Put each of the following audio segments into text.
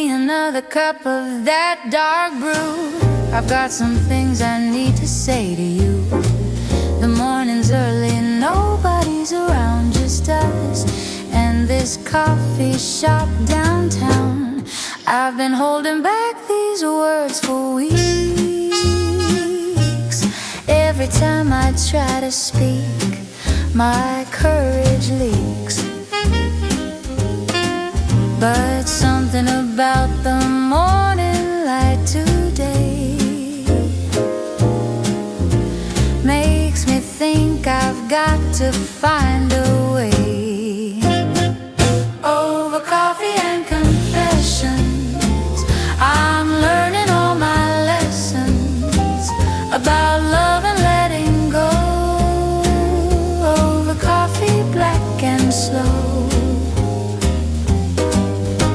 me another cup of that dark brew. I've got some things I need to say to you. The morning's early, nobody's around, just us and this coffee shop downtown. I've been holding back these words for weeks. Every time I try to speak, my courage leaks. But something about the morning light today makes me think I've got to find a way. Over coffee and confessions, I'm learning all my lessons about love and letting go. Over coffee, black and slow,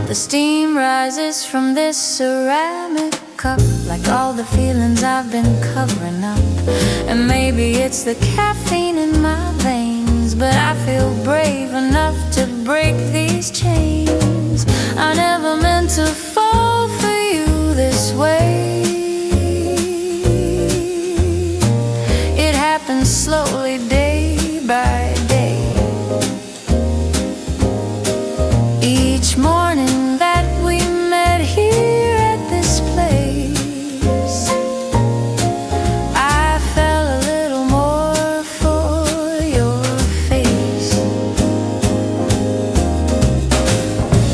the steam rises from this ceramic cup, like all the feelings I've been covering up. And maybe it's the caffeine in my veins, but I feel brave enough to break these chains. I never meant to fall for you this way. It happens slowly, day by day. Each morning that we met here at this place, I fell a little more for your face.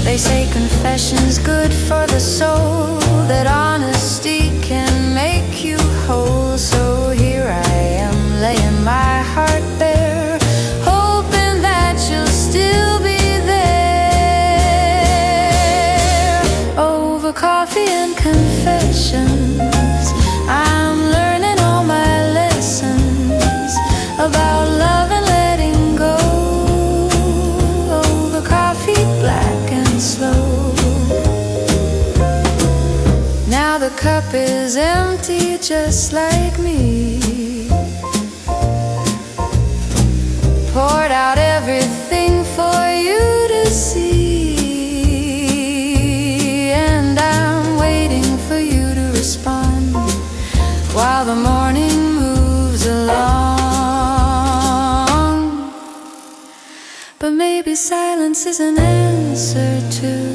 They say confession's good for the soul, that honesty can make you whole. So here I am, laying my heart bare, hoping that you'll still be coffee and confessions. I'm learning all my lessons about love and letting go. Over coffee, black and slow. Now the cup is empty, just like me. Poured out everything for you to see. While the morning moves along, but maybe silence is an answer too.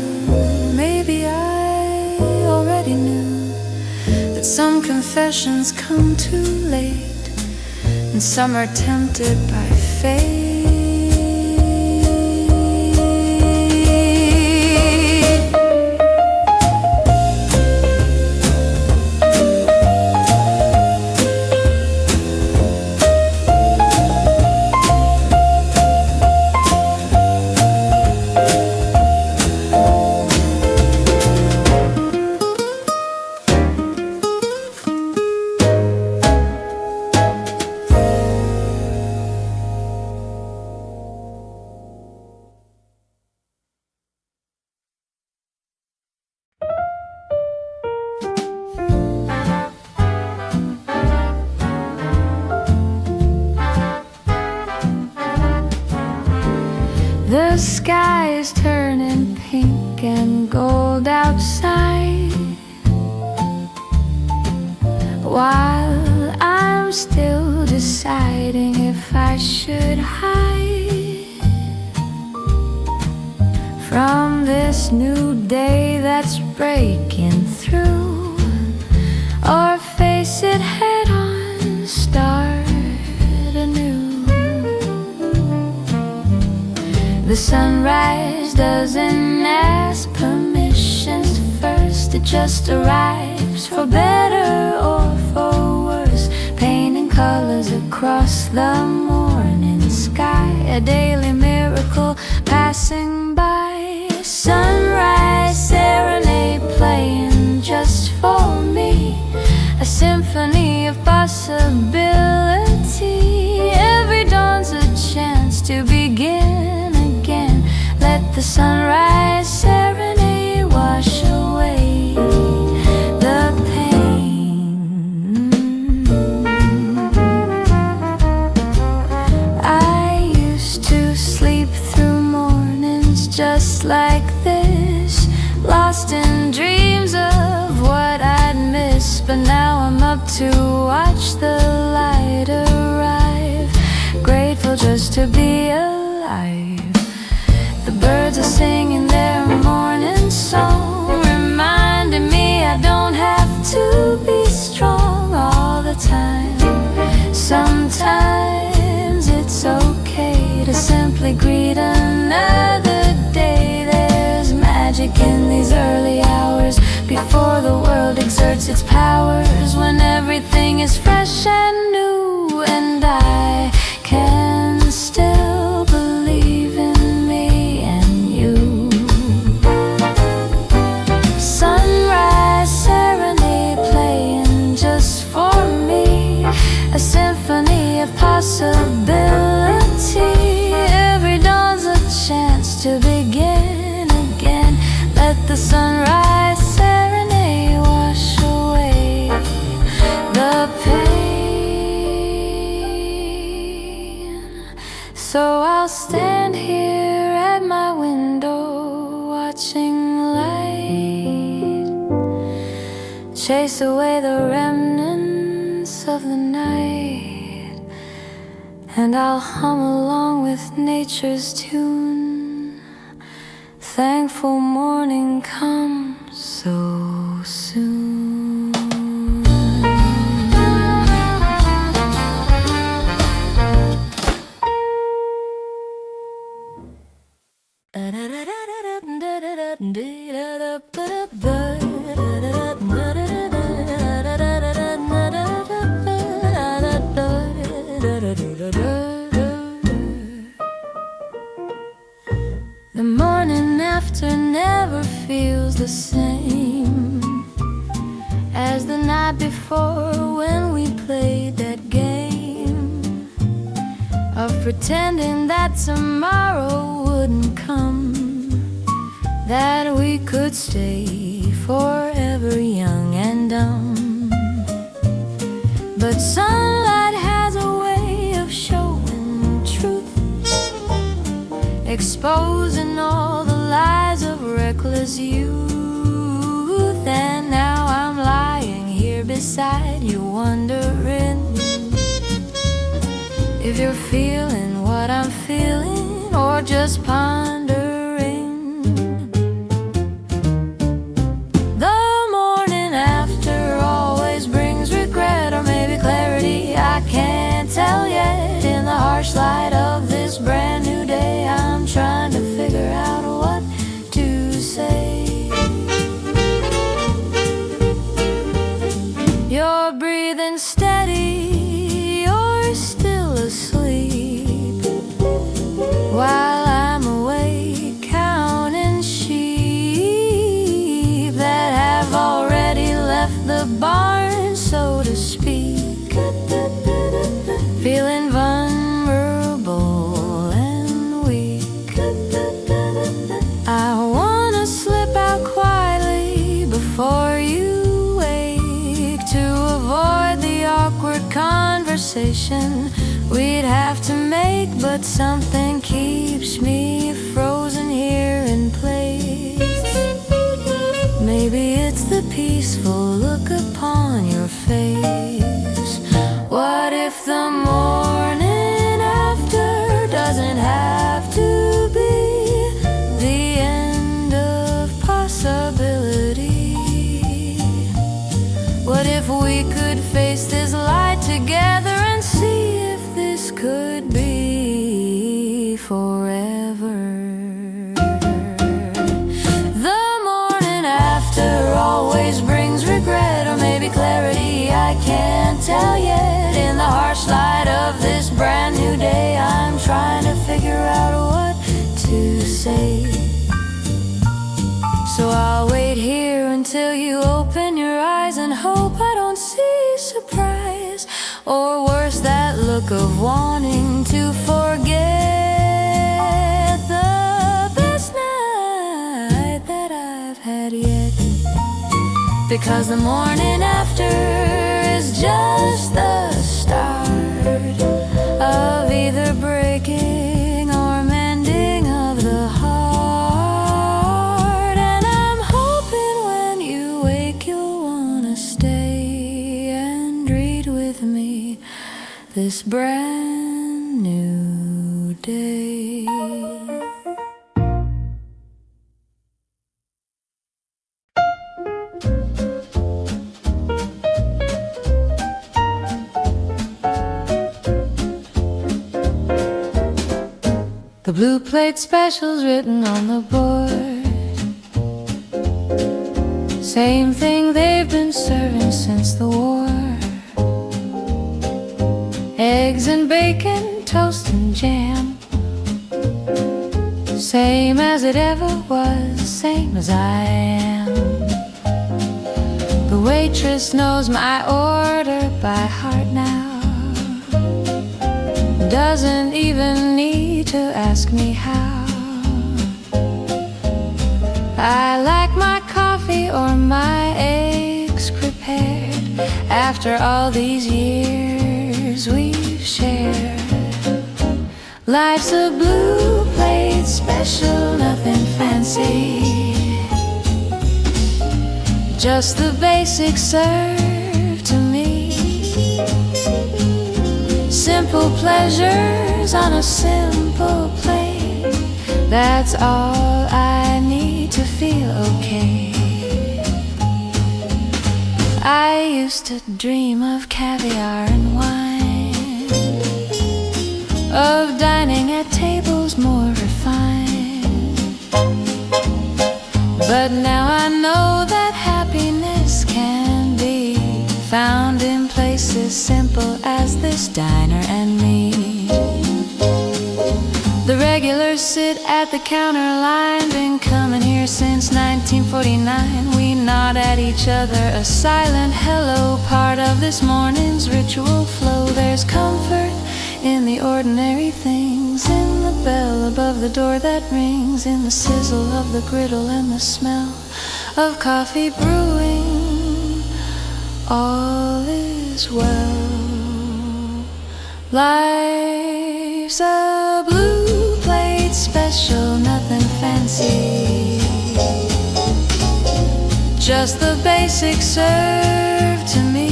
Maybe I already knew that some confessions come too late, and some are tempted by fate. The sky is turning pink and gold outside, while I'm still deciding if I should hide from this new day that's breaking through, or face it head on, start anew. The sunrise doesn't ask permissions first, it just arrives, for better or for worse, painting colors across the morning sky, a daily miracle passing by. Sunrise serenade playing just for me, a symphony of possibility. Every dawn's a chance to begin again. Let the sunrise serenade wash away the pain. I used to sleep through mornings just like this, lost to watch the light arrive, grateful just to be alive. The birds are singing their morning song, reminding me I don't have to be strong all the time. Sometimes it's okay to simply greet another day. There's magic in these early hours, before the world exerts its powers, when everything is fresh and new, and I can still believe in me and you. Sunrise serenade playing just for me, a symphony of possibility. Every dawn's a chance to begin again. Let the sunrise serenade wash away the pain. So I'll stand here at my window, watching light chase away the remnants of the night, and I'll hum along with nature's tune. Thankful morning comes so soon. The morning after never feels the same as the night before, when we played that game of pretending that tomorrow wouldn't come, that we could stay forever young and dumb. But sunlight has a way of showing truth, exposing all the lies of reckless youth. And now I'm lying here beside you, wondering if you're feeling what I'm feeling, or just pondering. The morning after always brings regret, or maybe clarity, I can't tell yet. In the harsh light of this brand new day, I'm trying to figure out what to say. You're breathing steady, you're still asleep, while I'm awake counting sheep that have already left the barn, so to speak. Feeling vulnerable and weak, I wanna slip out quietly before you wake, to avoid the awkward conversation we'd have to make. But something keeps me frozen here in place. Maybe it's the peaceful look upon your face. What if the morning after doesn't have to be the end of possibility? What if we could face this light together and see if this could be forever? The morning after always brings regret, or maybe clarity, I can't tell yet. In the harsh light of this brand new day, I'm trying to figure out what to say. So I'll wait here until you open your eyes, and hope I don't see surprise, or worse, that look of wanting to forget the best night that I've had yet. Because the morning after is just the start of either breaking or mending of the heart. And I'm hoping when you wake you'll wanna stay and dream. this brand new day. The blue plate specials written on the board, same thing they've been serving since the war. Eggs and bacon, toast and jam, same as it ever was, same as I am. The waitress knows my order by heart now, doesn't even need to ask me how. I like my coffee or my eggs prepared after all these years we've shared. Life's a blue plate special, nothing fancy, just the basics served to me. Simple pleasures on a simple plate, that's all I need to feel okay. I used to dream of caviar and wine, of dining at tables more refined. But now I know that happiness can be found in places simple as this diner and me. The regulars sit at the counter line, been coming here since 1949. We nod at each other, a silent hello, part of this morning's ritual flow. There's comfort in the ordinary things, in the bell above the door that rings, in the sizzle of the griddle and the smell of coffee brewing. All is well. Life's a blue plate special, nothing fancy, just the basics served to me.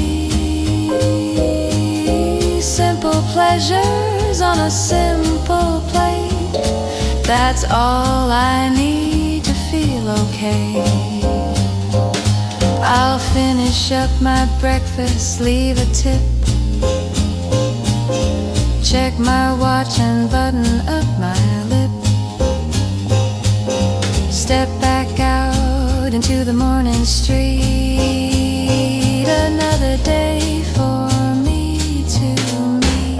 Simple pleasures on a simple plate, that's all I need to feel okay. I'll finish up my breakfast, leave a tip, check my watch and button up my lip, step back out into the morning street. Another day for me to meet,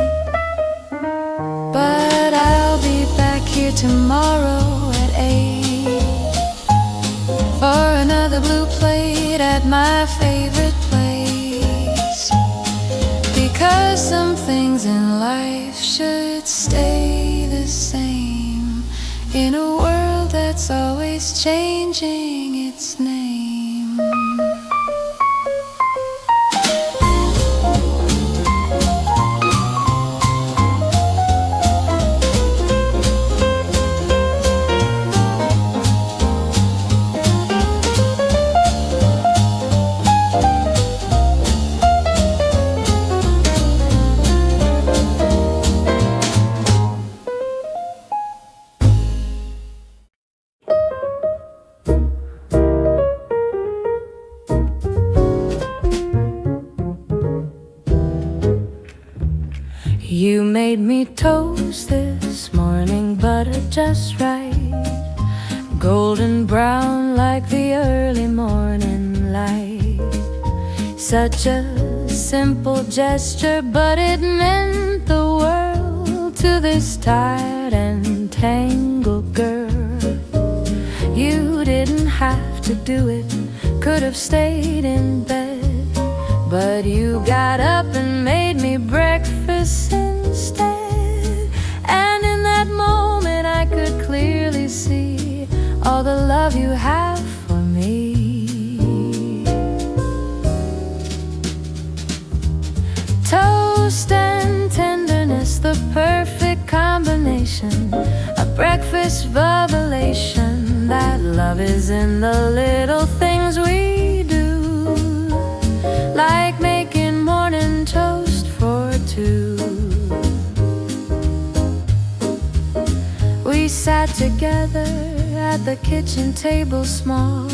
but I'll be back here tomorrow at 8 for another blue plate at my favorite place. Because some things in life should stay the same in a world that's always changing its name. You made me toast this morning, butter just right, golden brown like the early morning light. Such a simple gesture, but it meant the world to this tired and tangled girl. You didn't have to do it, could have stayed in bed, but you got up and made me breakfast instead. And in that moment I could clearly see all the love you have for me. Toast and tenderness, the perfect combination, a breakfast revelation that love is in the little things we do, like making morning toast for two. together at the kitchen table small.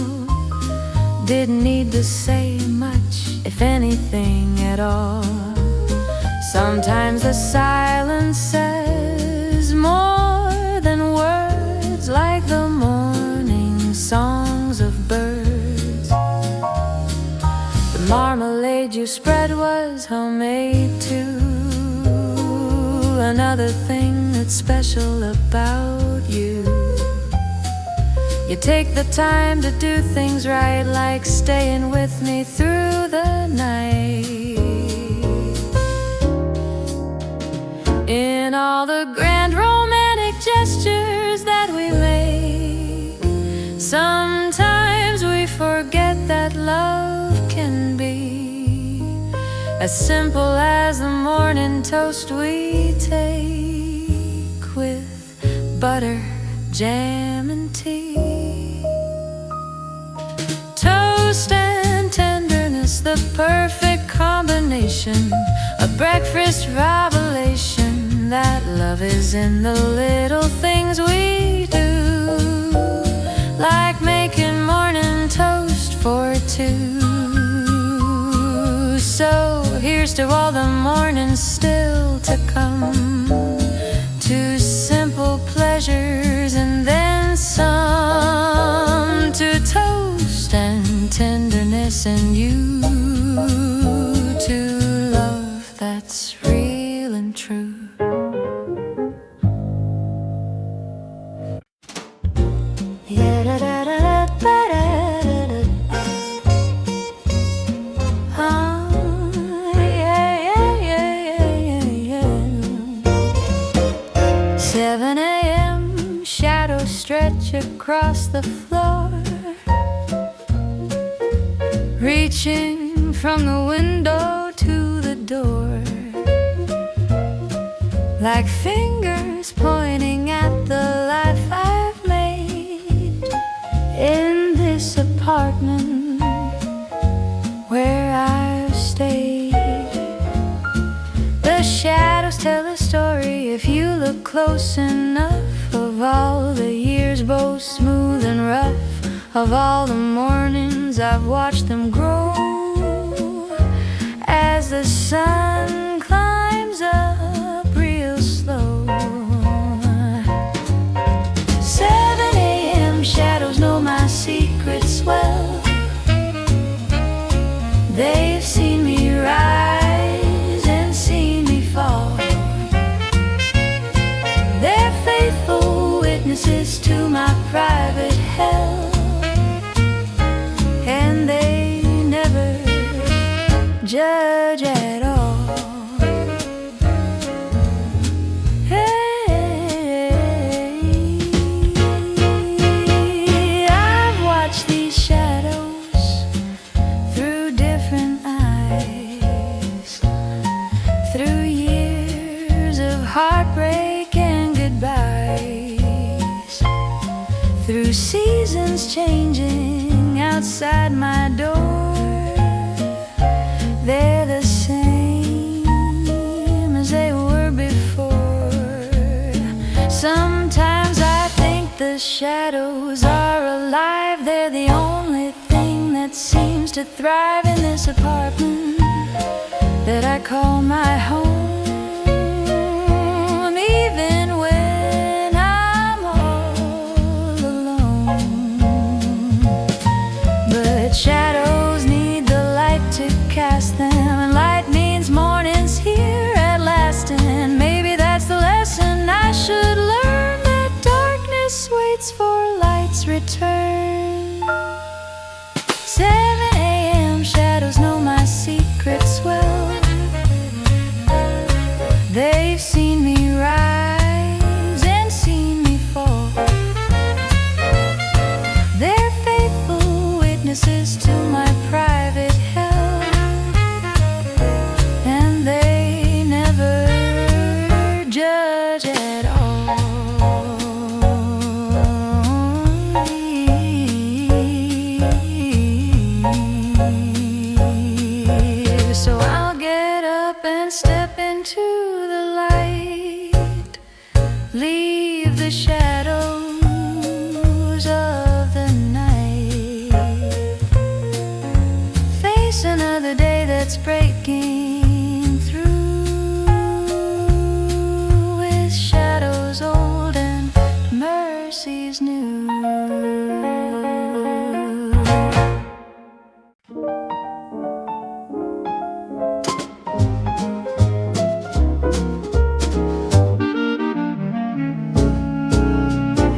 Didn't need to say much, if anything at all. Sometimes the silence says more than words, like the morning songs of birds. The marmalade you spread was homemade too. Another thing that's special about you, you take the time to do things right, like staying with me through the night. In all the grand romantic gestures that we make, sometimes we forget that love can be as simple as the morning toast we take with butter, jam, and tea. Toast and tenderness, the perfect combination, a breakfast revelation that love is in the little things we do, like making morning toast for two. So here's to all the mornings still to come, to simple pleasures and then some, to toast and tenderness and you, to love that's real and true. Stretch across the floor, reaching from the window to the door, like fingers pointing at the life I've made in this apartment where I've stayed. The shadows tell a story if you look close enough, of all the years both smooth and rough, of all the mornings I've watched them grow as the sun climbs up real slow. 7 a.m. shadows know my secrets well. They've seen me rise and seen me fall. They're faithful witnesses to my private hell, and they never judge at all. Hey, I've watched these shadows through different eyes, through years of heartbreak and goodbyes, through seasons changing outside my door. They're the same as they were before. Sometimes I think the shadows are alive. They're the only thing that seems to thrive in this apartment that I call my home. Even when I'm all alone, but shadows need the light to cast them, and light means morning's here at last. And maybe that's the lesson I should learn, that darkness waits for light's return. 7 a.m. shadows know my secrets well. breaking through with shadows old and mercies new.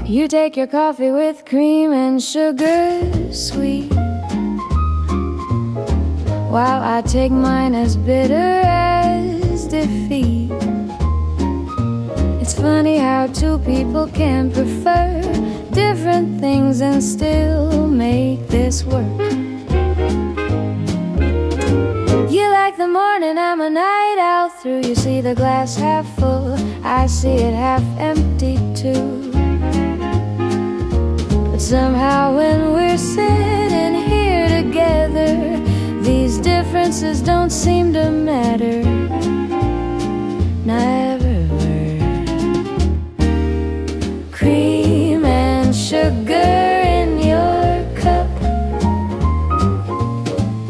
You take your coffee with cream and sugar sweet, while I take mine as bitter as defeat. It's funny how two people can prefer different things and still make this work. You like the morning, I'm a night owl through. You see the glass half full, I see it half empty too. But somehow when we're sitting here together, these differences don't seem to matter. Never. Cream and sugar in your cup,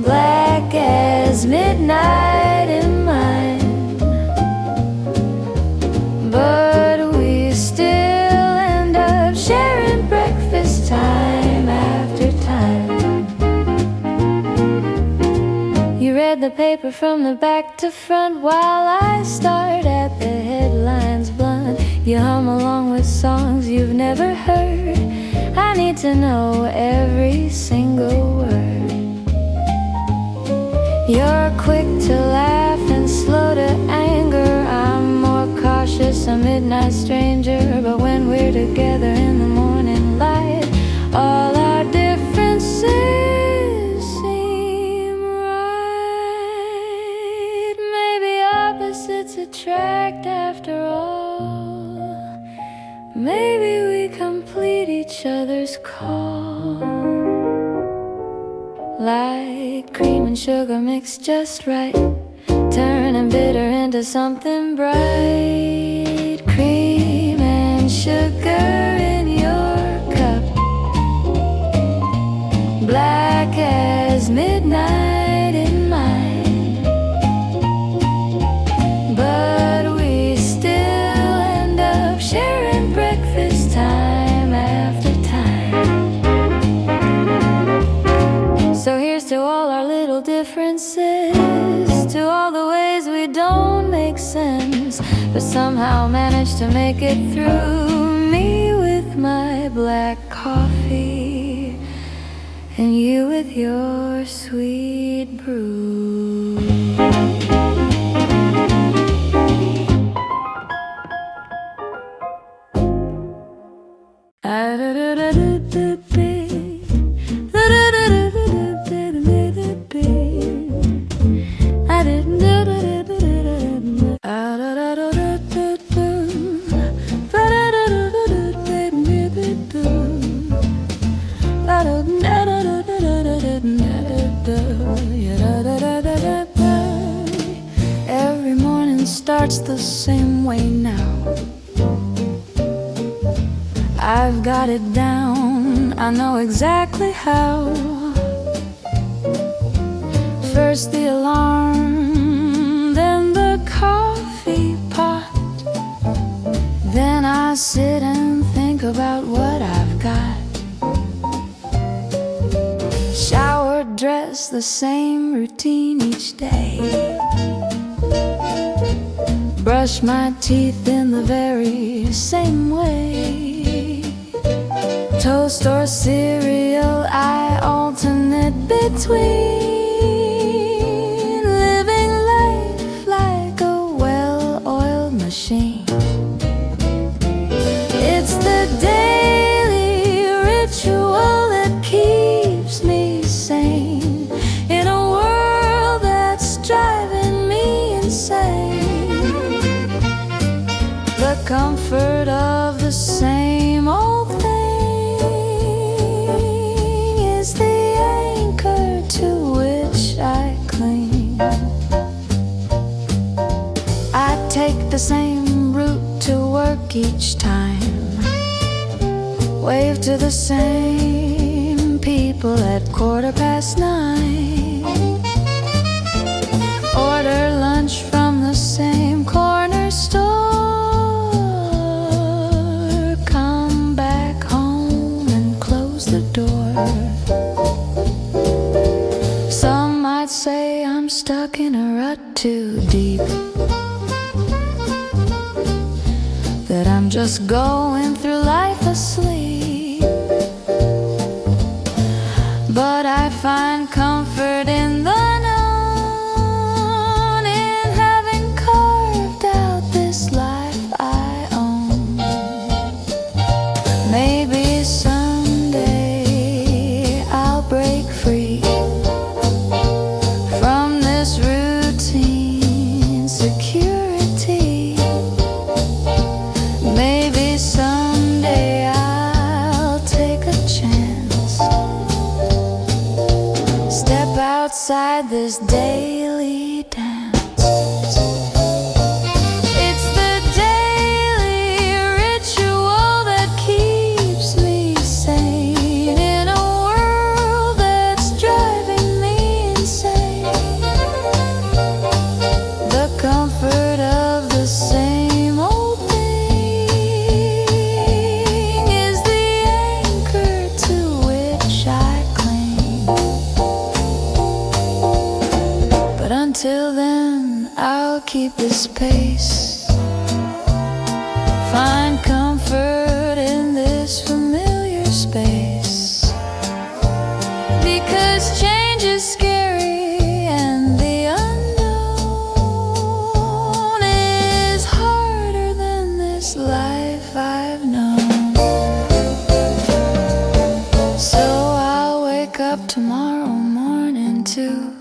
black as midnight in mine, but we still end up sharing breakfast time after time. You read the paper from the back to front while I start at the headlines blunt. You hum along with songs you've never heard. I need to know every single word. You're quick to laugh and slow to anger. I'm more cautious, a midnight stranger. But when we're together in the morning light, all our differences seem right. Maybe opposites attract after all. Maybe we complete each other's call. Like cream and sugar mixed just right, turning bitter into something bright. Cream and sugar in your cup, black as midnight in mine, but we still end up sharing breakfast time after time. So here's to all our little differences, to all the ways we don't make sense, but somehow manage to make it through. Me with my black coffee, and you with your sweet brew. Every morning starts the same way now. I've got it down, I know exactly how. First the alarm, then the coffee pot, then I sit and think about what I've got. Shower, dress, the same routine each day. Brush my teeth in the very same way. Toast or cereal, I alternate between. Living life like a well-oiled machine. It's the daily ritual that keeps me sane in a world that's driving me insane. The comfort of the same old thing is the anchor to which I cling. I take the same route to work each time, wave to the same people at 9:15, or I'm stuck in a rut too deep, that I'm just going through life asleep. But I find comfort in the known, in having carved out this life I own. Maybe someday I'll break free from this routine security. Maybe someday I'll take a chance, step outside this daily dance. It's the daily ritual that keeps me sane in a world that's driving me insane. The comfort of the same old thing is the anchor to which I cling. But until then, I'll keep this pace, find comfort in this familiar space. Because change is scary and the unknown is harder than this life I've known. So I'll wake up tomorrow morning too,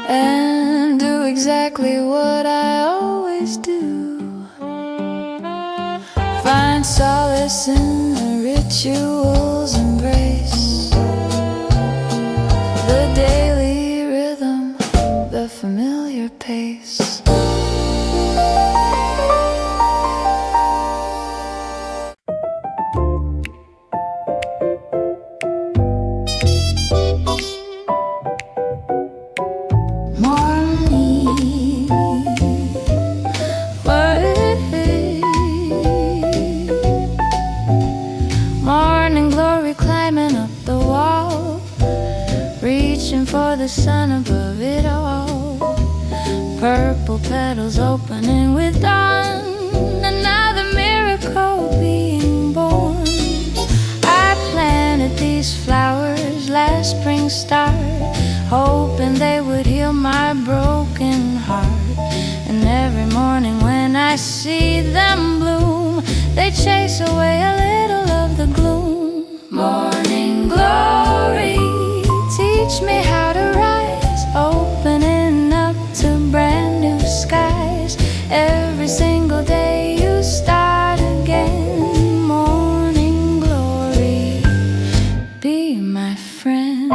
and do exactly what I always do. Find solace in the ritual's embrace, the daily rhythm, the familiar pace. Morning, morning glory climbing up the wall, reaching for the sun above it all. Purple petals opening with dawn, another miracle being born. I planted these flowers last spring start, hoping they would heal my broken heart. And every morning when I see them bloom, they chase away a little of the gloom. Morning glory, teach me how to rise, opening up to brand new skies. Every single day you start again. Morning glory, be my friend.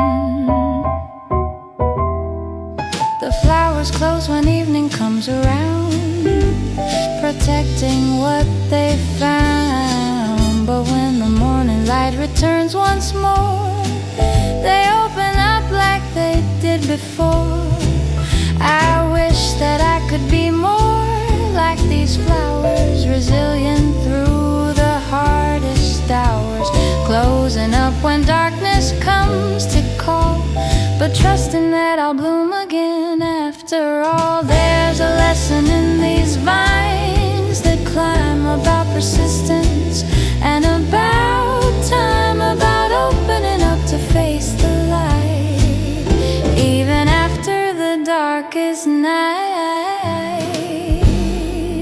The flowers close when evening comes around, protecting what they found. But when the morning light returns once more, they open up like they did before. I wish that I could be more like these flowers, resilient through the hardest hours, closing up when darkness comes to call, but trusting that I'll bloom again after all. There's a lesson in these vines that climb about persistence and about time, about opening up to face the light, even after the darkest night.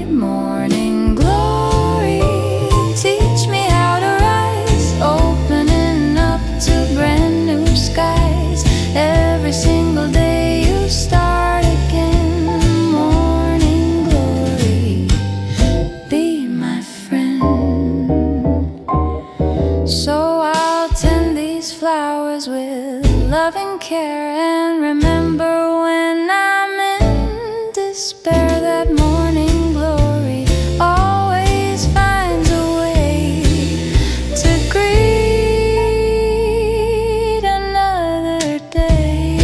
Morning glory, teach me how to rise, opening up to brand new skies. Every single day you start again. Morning glory, be my friend. So I'll tend these flowers with loving care, and remember when I'm in despair that morning glory always finds a way to greet another day.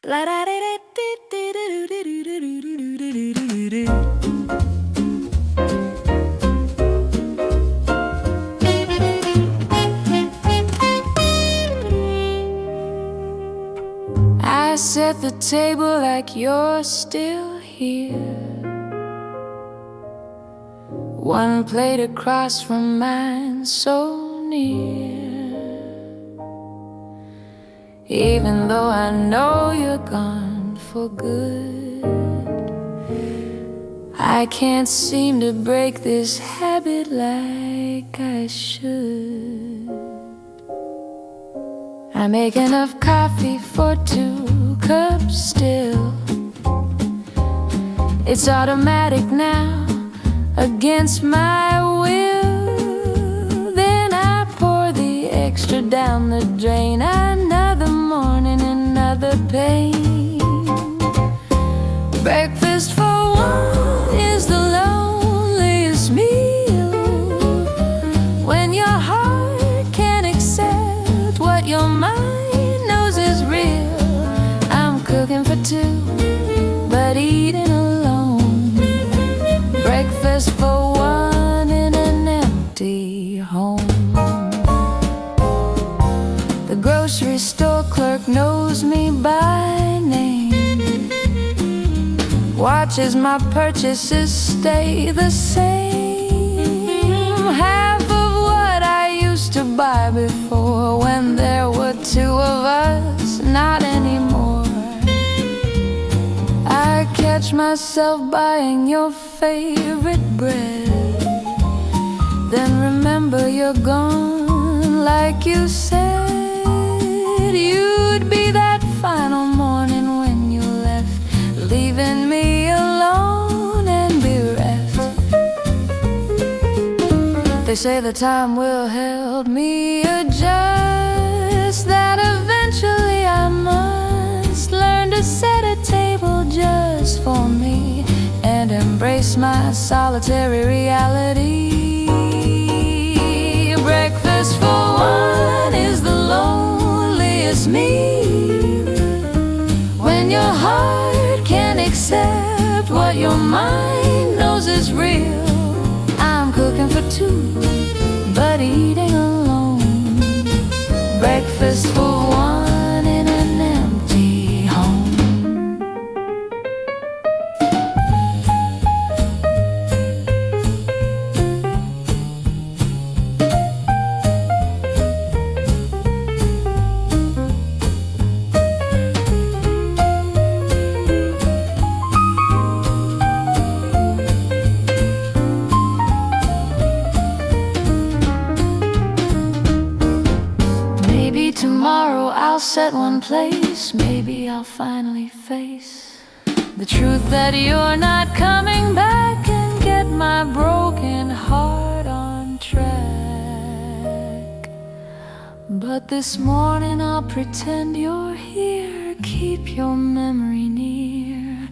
La da da da da da da da da da da da da. table like you're still here. One plate across from mine, so near. Even though I know you're gone for good, I can't seem to break this habit like I should. I make enough coffee for 2 cups still. It's automatic now, against my will. Then I pour the extra down the drain. Another morning, another pain. Breakfast for one is the loneliest meal. When your heart can't accept what your mind knows is real. I'm cooking for 2, but eating alone. Breakfast for one in an empty home. The grocery store clerk knows me by name, watches my purchases stay the same. Half of what I used to buy before, when there were 2 of us, not anymore. I catch myself buying your favorite bread, then remember you're gone like you said you'd be that final morning when you left, leaving me alone and bereft. They say the time will help me adjust, that eventually I must learn to set a table just for me and embrace my solitary reality. Breakfast for one is the loneliest meal. When your heart can't accept what your mind knows is real. I'm cooking for 2, but eating alone. Breakfast for one in an empty home. Tomorrow I'll set one place. Maybe I'll finally face the truth that you're not coming back, and get my broken heart on track. But this morning I'll pretend you're here, keep your memory near,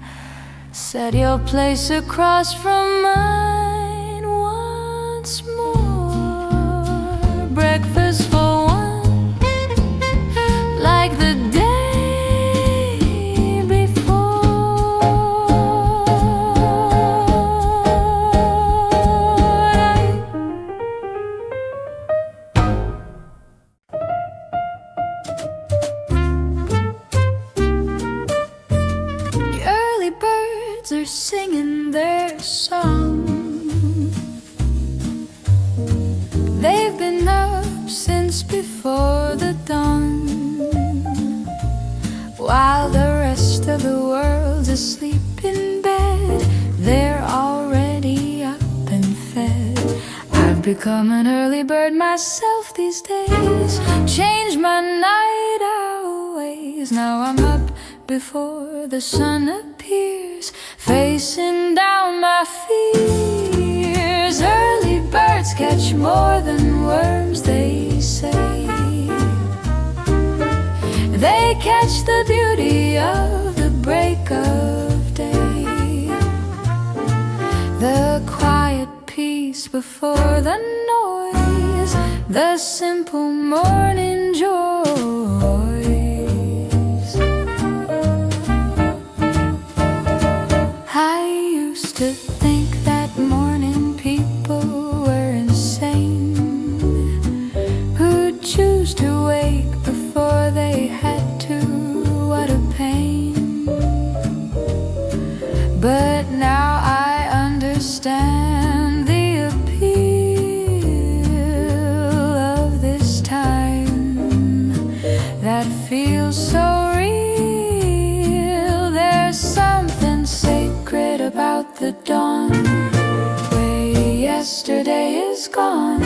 set your place across from mine once more. Breakfast for one, like the day before. The early birds are singing their song. They've been up since before the dawn, while the rest of the world's asleep in bed. They're already up and fed. I've become an early bird myself these days, changed my night owl ways. Now I'm up before the sun appears, facing down my fears. Early birds catch more than worms, they say. They catch the beauty of the break of day, the quiet peace before the noise, the simple morning joys. I used to think that morning people were insane, who'd choose to wake before they had to. What a pain. feels so real. There's something sacred about the dawn, where yesterday is gone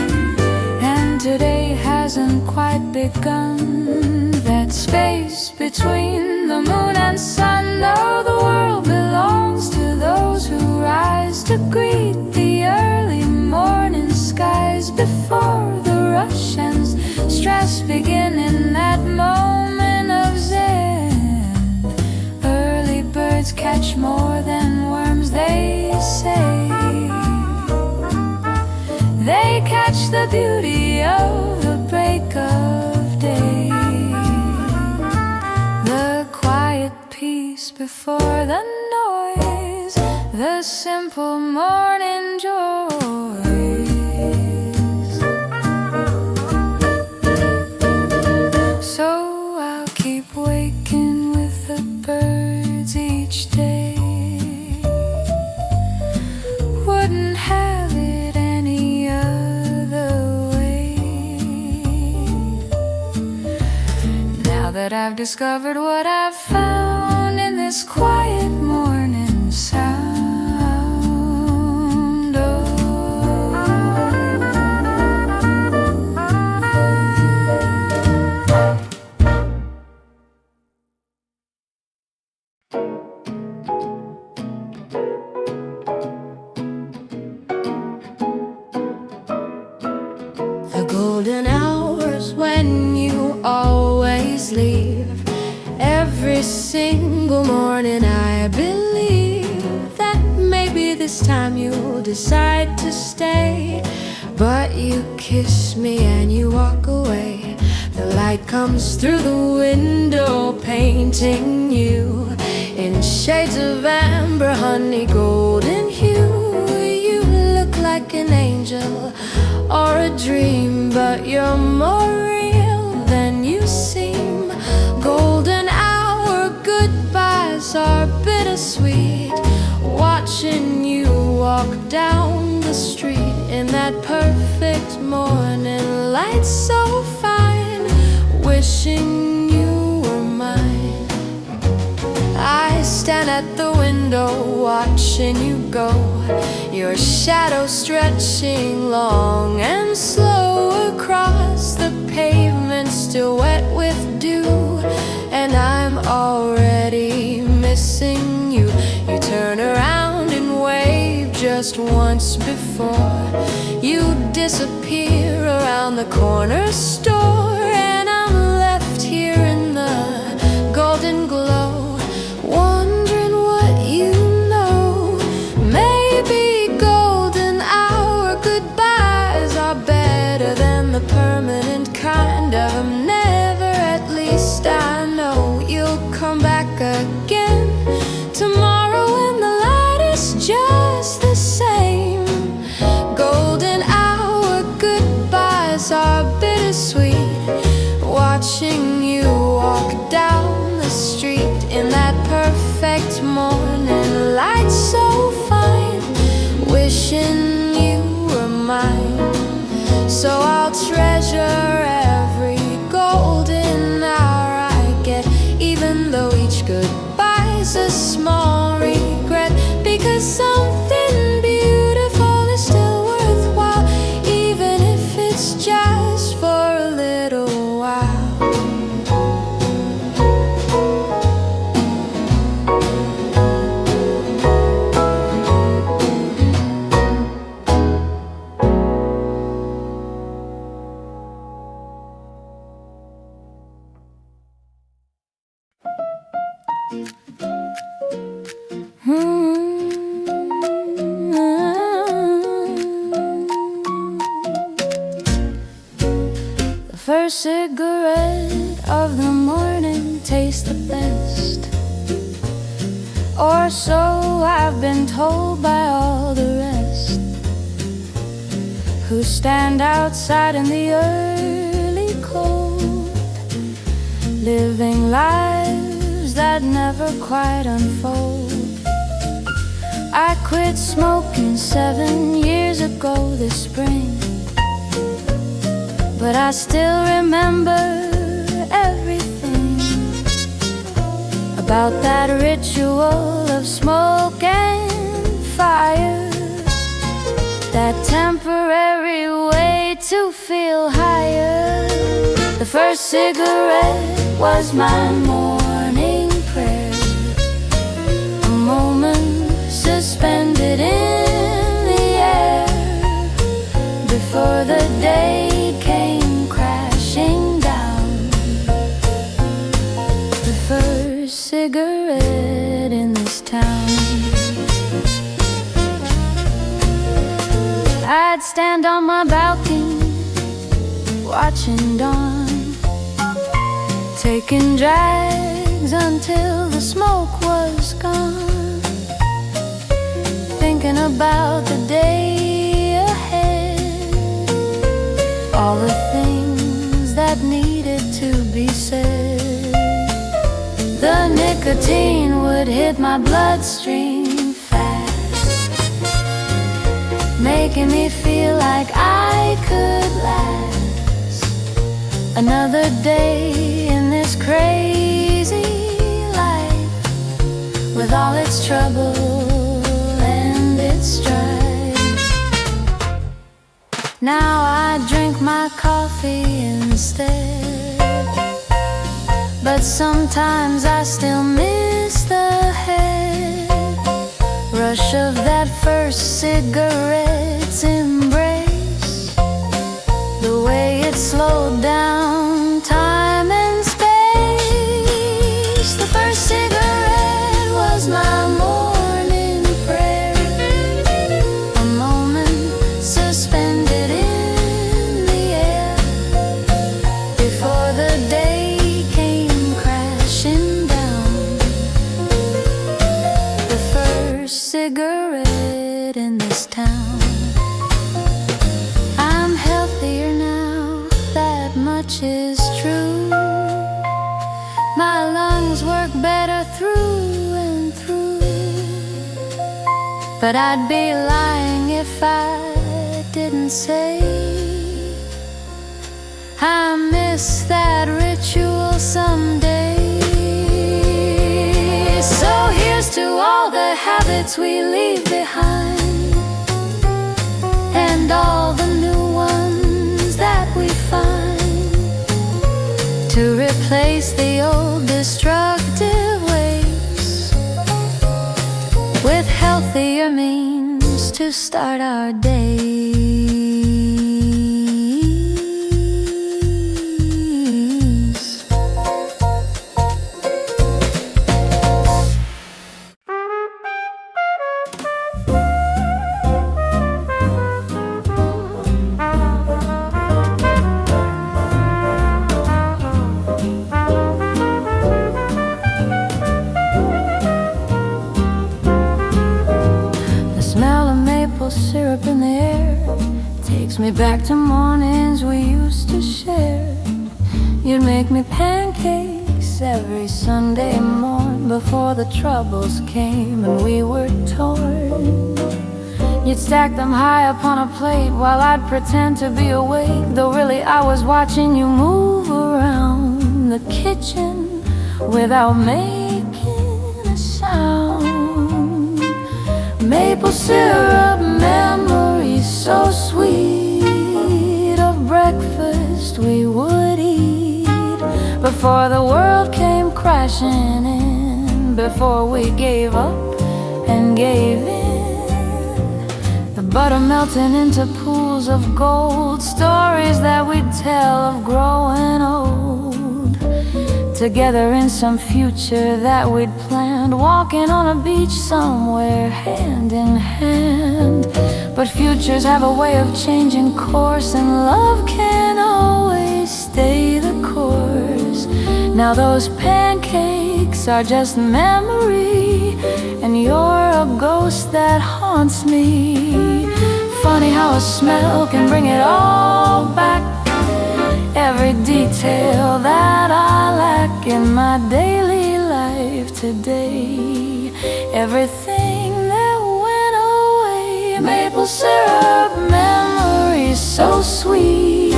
and today hasn't quite begun. That space between the moon and sun, oh, the world belongs to those who rise to greet the early morning skies before the rush and stress begin. In that moment of zen, early birds catch more than worms, they say. They catch the beauty of the break of day, the quiet peace before the noise, the simple morning joys. So I'll keep waking with the birds each day. Wouldn't have it any other way. Now that I've discovered what I've found in this quiet morning sound, the golden hours when you always leave. Every single morning I believe that maybe this time you'll decide to stay. But you kiss me and you walk away. The light comes through the window, painting you in shades of amber, honey, golden hue. You look like an angel or a dream, but you're more real than you seem. Golden hour goodbyes are bittersweet, watching you walk down the street in that perfect morning light so fine, wishing you were mine. I stand at the window watching you go, your shadow stretching long and slow across the pavement, still wet with dew, and I'm already missing you. You turn around and wave just once before you disappear around the corner store, and I'm left here in the golden glow, wondering what you know. Maybe golden hour goodbyes are better than the permanent kind of never. At least I know you'll come back again tomorrow when the light is just the same. Golden hour goodbyes are bittersweet, watching you walk down the street in that perfect morning light so fine, wishing you were mine. So I'll treasure every golden hour I get, even though each goodbye's a small regret, because something beautiful is still worthwhile, even if it's just for a little while. The first cigarette of the morning tastes the best, or so I've been told by all the rest, who stand outside in the early cold, living lives that never quite unfold. I quit smoking 7 years ago this spring, but I still remember everything. about that ritual of smoke and fire, that temporary way to feel higher. The first cigarette was my morning prayer, a moment suspended in the air before the day came crashing down. The first cigarette in this town. I'd stand on my balcony watching dawn, taking drags until the smoke was gone, thinking about the day ahead, all the things that needed to be said. The nicotine would hit my bloodstream fast, making me feel like I could last another day in this crazy life, with all its trouble and its strife. Now I drink my coffee instead, but sometimes I still miss the head rush of that first cigarette's embrace, the way it slowed down time and space. The first cigarette was my morning prayer, a moment suspended in the air before the day came crashing down. The first cigarette in this town. I'm healthier now, that much is true. My lungs work better through and through, but I'd be lying if I didn't say I miss that ritual someday. So here's to all the habits we leave behind, and all the new ones that we find, to replace the old destructive ways with healthier means to start our days. Syrup in the air takes me back to mornings we used to share. You'd make me pancakes every Sunday morn before the troubles came and we were torn. You'd stack them high upon a plate while I'd pretend to be awake, though really I was watching you move around the kitchen without making a sound. Maple syrup memories so sweet of breakfast we would eat before the world came crashing in, before we gave up and gave in. The butter melting into pools of gold, stories that we'd tell of growing old, together in some future that we'd planned, walking on a beach somewhere hand in hand. But futures have a way of changing course, and love can always stay the course. Now those pancakes are just memory, and you're a ghost that haunts me. Funny how a smell can bring it all back, every detail that I lack in my daily life today, everything that went away. Maple syrup memories so sweet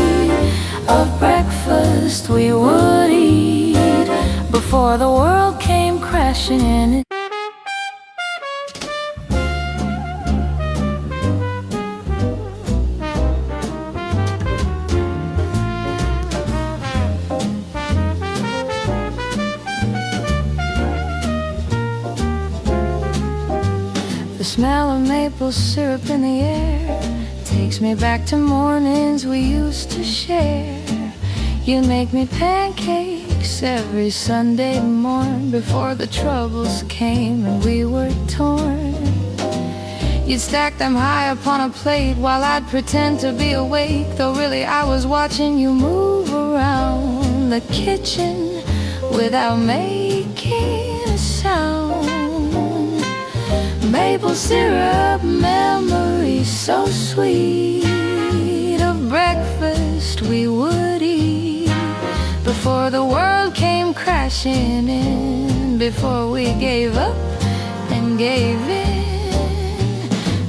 of breakfast we would eat before the world came crashing crashing in. The smell of maple syrup in the air takes me back to mornings we used to share. You make me pancakes every Sunday morn before the troubles came and we were torn. You'd stack them high upon a plate while I'd pretend to be awake, though really I was watching you move around the kitchen without making a sound. Maple syrup memories so sweet of breakfast we would eat before the world came crashing in, before we gave up and gave in.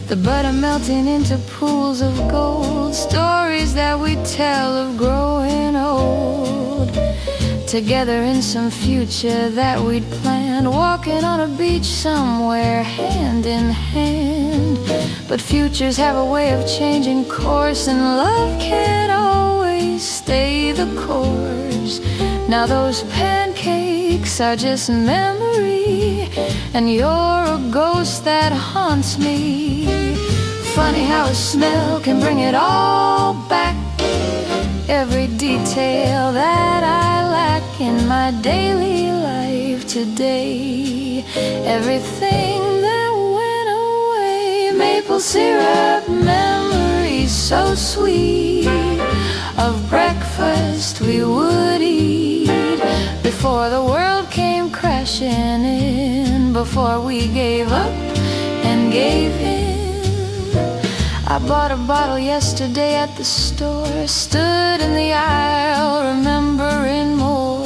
The butter melting into pools of gold, stories that we tell of growing old, together in some future that we'd planned, walking on a beach somewhere hand in hand. But futures have a way of changing course, and love can't always stay the course. Now those pancakes are just memory, and you're a ghost that haunts me. Funny how a smell can bring it all back, every detail that I lack in my daily life today, everything that went away. Maple syrup memories so sweet of breakfast we would eat before the world came crashing in, before we gave up and gave in. I bought a bottle yesterday at the store, stood in the aisle remembering more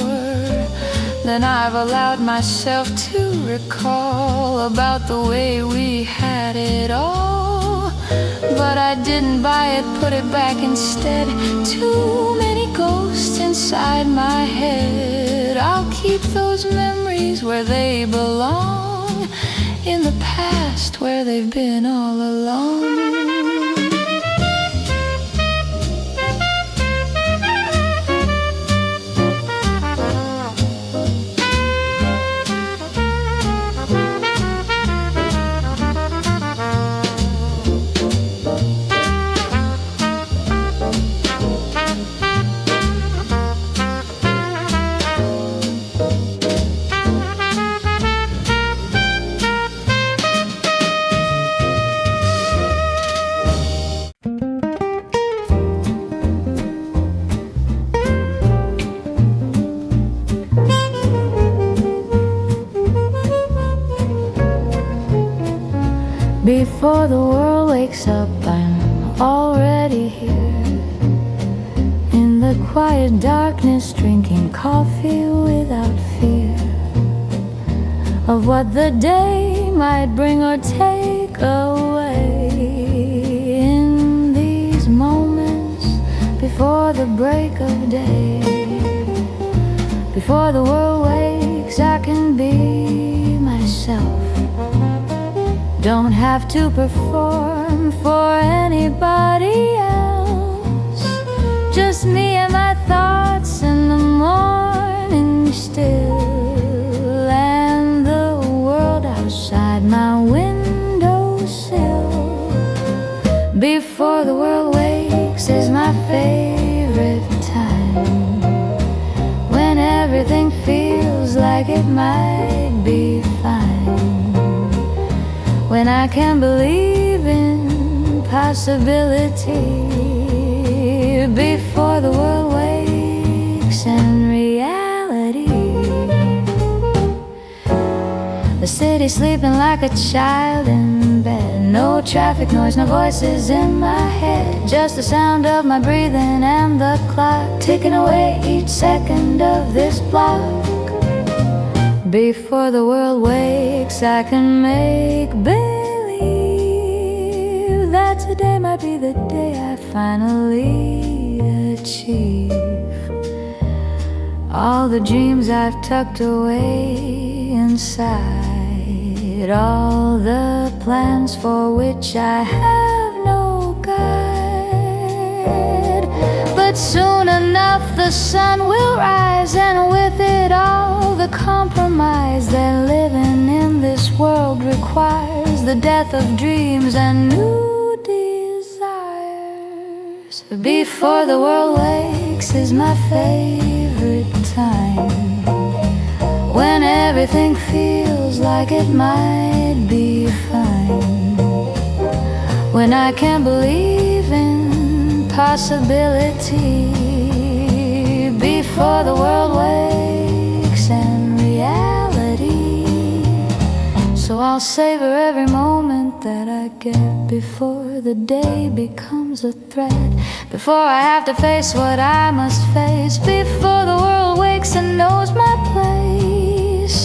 than I've allowed myself to recall about the way we had it all. But I didn't buy it, put it back instead. Too many ghosts inside my head. I'll keep those memories where they belong, in the past where they've been all along. Before the world wakes up, I'm already here, in the quiet darkness, drinking coffee without fear of what the day might bring or take away. In these moments before the break of day, before the world wakes, I can be myself. Don't have to perform for anybody else, just me and my thoughts in the morning still, and the world outside my windowsill. Before the world wakes is my favorite time, when everything feels like it might be fine, when I can believe in possibility. Before the world wakes and reality, the city sleeping like a child in bed, no traffic noise, no voices in my head, just the sound of my breathing and the clock ticking away each second of this block. Before the world wakes, I can make believe that today might be the day I finally achieve all the dreams I've tucked away in inside all the plans for which I have no guide. But soon enough the sun will rise, and with it all the compromise that living in this world requires, the death of dreams and new desires. Before the world wakes is my favorite time, when everything feels like it might be fine, when I can believe in possibility. Before the world wakes and reality. So I'll savor every moment that I get before the day becomes a threat, before I have to face what I must face, before the world wakes and knows my place.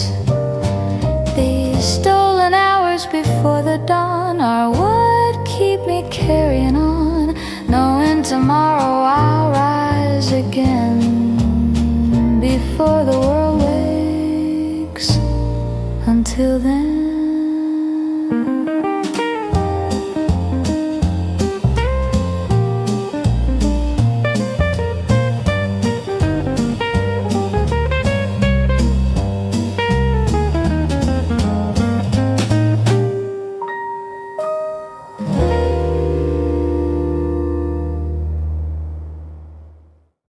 These stolen hours before the dawn are what keep me carrying on, knowing tomorrow I'll rise again. Before the world wakes, until then